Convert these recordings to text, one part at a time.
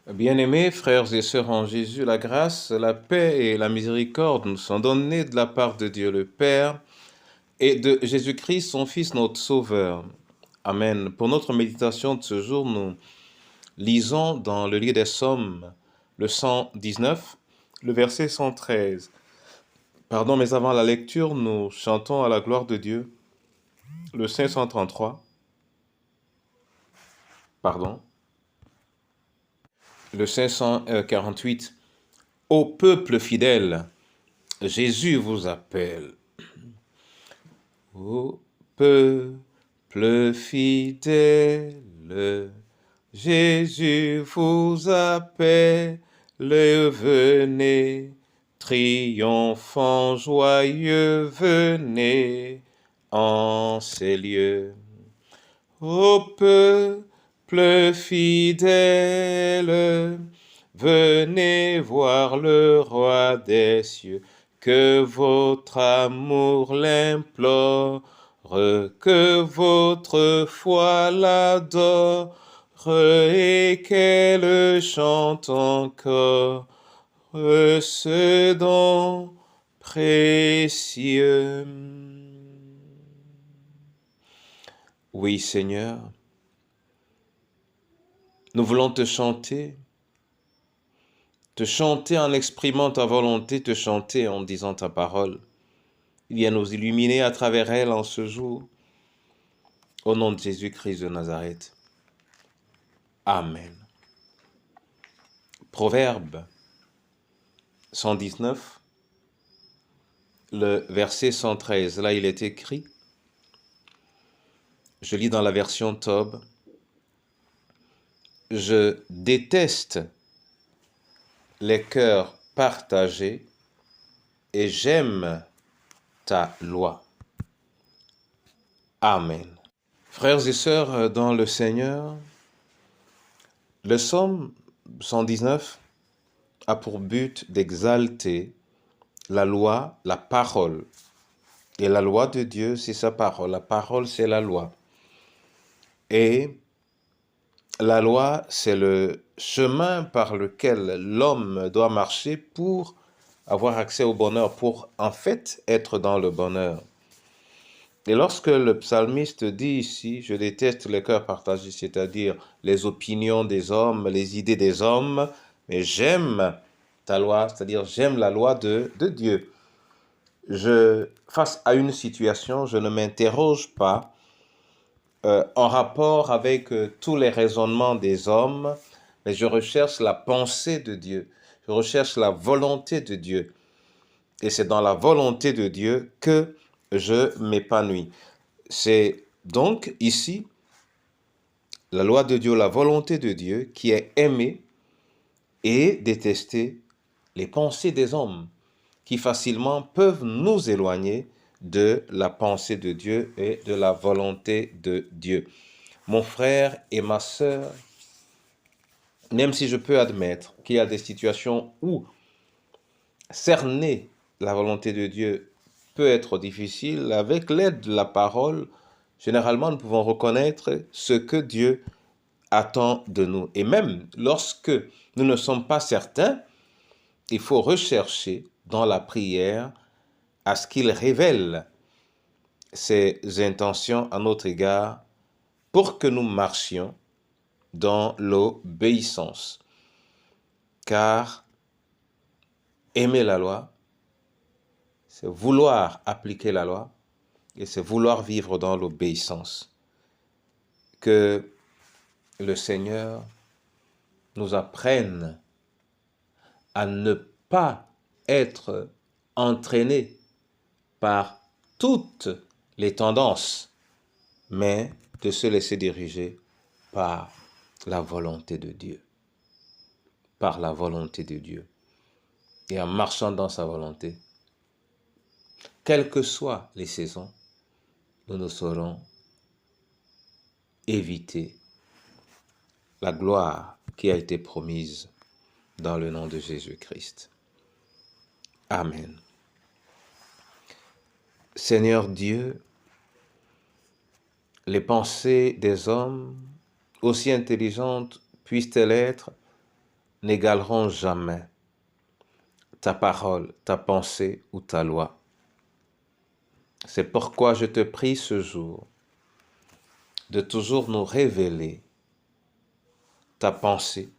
Bien-aimés frères et sœurs en Jésus, la grâce, la paix et la miséricorde nous sont données de la part de Dieu le Père et de Jésus-Christ, son Fils, notre Sauveur. Amen. Pour notre méditation de ce jour, nous lisons dans le livre des Psaumes, le 119, le verset 113. Pardon, mais avant la lecture, nous chantons à la gloire de Dieu, le 533. Pardon. Le 548. Ô peuple fidèle, Jésus vous appelle. Ô peuple fidèle, Jésus vous appelle, venez, triomphant joyeux, venez en ces lieux. Ô peuple fidèle, venez voir le roi des cieux, que votre amour l'implore, que votre foi l'adore, et qu'elle chante encore ce don précieux. Oui, Seigneur, nous voulons te chanter en exprimant ta volonté, te chanter en disant ta parole. Viens nous illuminer à travers elle en ce jour. Au nom de Jésus-Christ de Nazareth. Amen. Proverbe 119, le verset 113. Là, il est écrit, je lis dans la version Tob, « Je déteste les cœurs partagés et j'aime ta loi. » Amen. Frères et sœurs dans le Seigneur, le psaume 119 a pour but d'exalter la loi, la parole. Et la loi de Dieu, c'est sa parole. La parole, c'est la loi. Et la loi, c'est le chemin par lequel l'homme doit marcher pour avoir accès au bonheur, pour en fait être dans le bonheur. Et lorsque le psalmiste dit ici, je déteste les cœurs partagés, c'est-à-dire les opinions des hommes, les idées des hommes, mais j'aime ta loi, c'est-à-dire j'aime la loi de Dieu. Face à une situation, je ne m'interroge pas en rapport avec tous les raisonnements des hommes, mais je recherche la pensée de Dieu, je recherche la volonté de Dieu. Et c'est dans la volonté de Dieu que je m'épanouis. C'est donc ici la loi de Dieu, la volonté de Dieu qui est aimée et détester les pensées des hommes qui facilement peuvent nous éloigner de la pensée de Dieu et de la volonté de Dieu. Mon frère et ma sœur, même si je peux admettre qu'il y a des situations où cerner la volonté de Dieu peut être difficile, avec l'aide de la parole, généralement nous pouvons reconnaître ce que Dieu attend de nous. Et même lorsque nous ne sommes pas certains, il faut rechercher dans la prière à ce qu'il révèle ses intentions à notre égard pour que nous marchions dans l'obéissance. Car aimer la loi, c'est vouloir appliquer la loi et c'est vouloir vivre dans l'obéissance. Que le Seigneur nous apprenne à ne pas être entraînés par toutes les tendances, mais de se laisser diriger par la volonté de Dieu. Par la volonté de Dieu. Et en marchant dans sa volonté, quelles que soient les saisons, nous ne saurons éviter la gloire qui a été promise dans le nom de Jésus-Christ. Amen. Seigneur Dieu, les pensées des hommes, aussi intelligentes puissent-elles être, n'égaleront jamais ta parole, ta pensée ou ta loi. C'est pourquoi je te prie ce jour de toujours nous révéler ta pensée.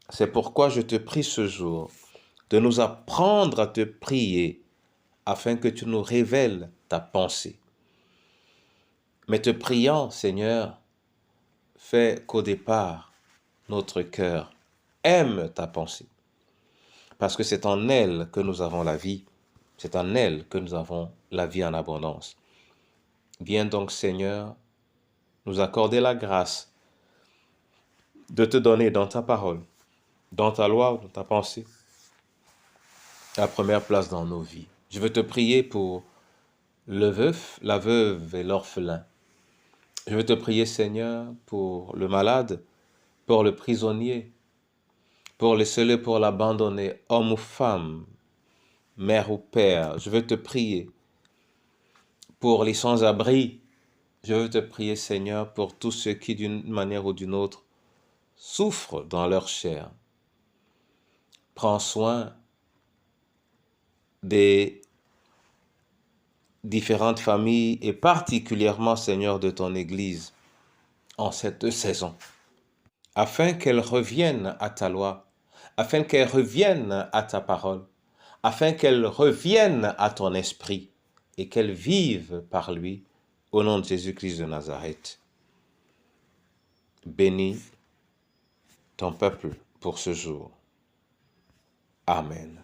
C'est pourquoi je te prie ce jour de nous apprendre à te prier afin que tu nous révèles ta pensée. Mais te priant, Seigneur, fais qu'au départ, notre cœur aime ta pensée. Parce que c'est en elle que nous avons la vie. C'est en elle que nous avons la vie en abondance. Viens donc, Seigneur, nous accorder la grâce de te donner dans ta parole, dans ta loi, dans ta pensée, la première place dans nos vies. Je veux te prier pour le veuf, la veuve et l'orphelin. Je veux te prier, Seigneur, pour le malade, pour le prisonnier, pour le seul et pour l'abandonné, homme ou femme, mère ou père. Je veux te prier pour les sans-abri. Je veux te prier, Seigneur, pour tous ceux qui, d'une manière ou d'une autre, souffrent dans leur chair. Prends soin des différentes familles et particulièrement, Seigneur, de ton Église en cette saison, afin qu'elle revienne à ta loi, afin qu'elle revienne à ta parole, afin qu'elle revienne à ton esprit et qu'elle vive par lui, au nom de Jésus-Christ de Nazareth. Bénis ton peuple pour ce jour. Amen.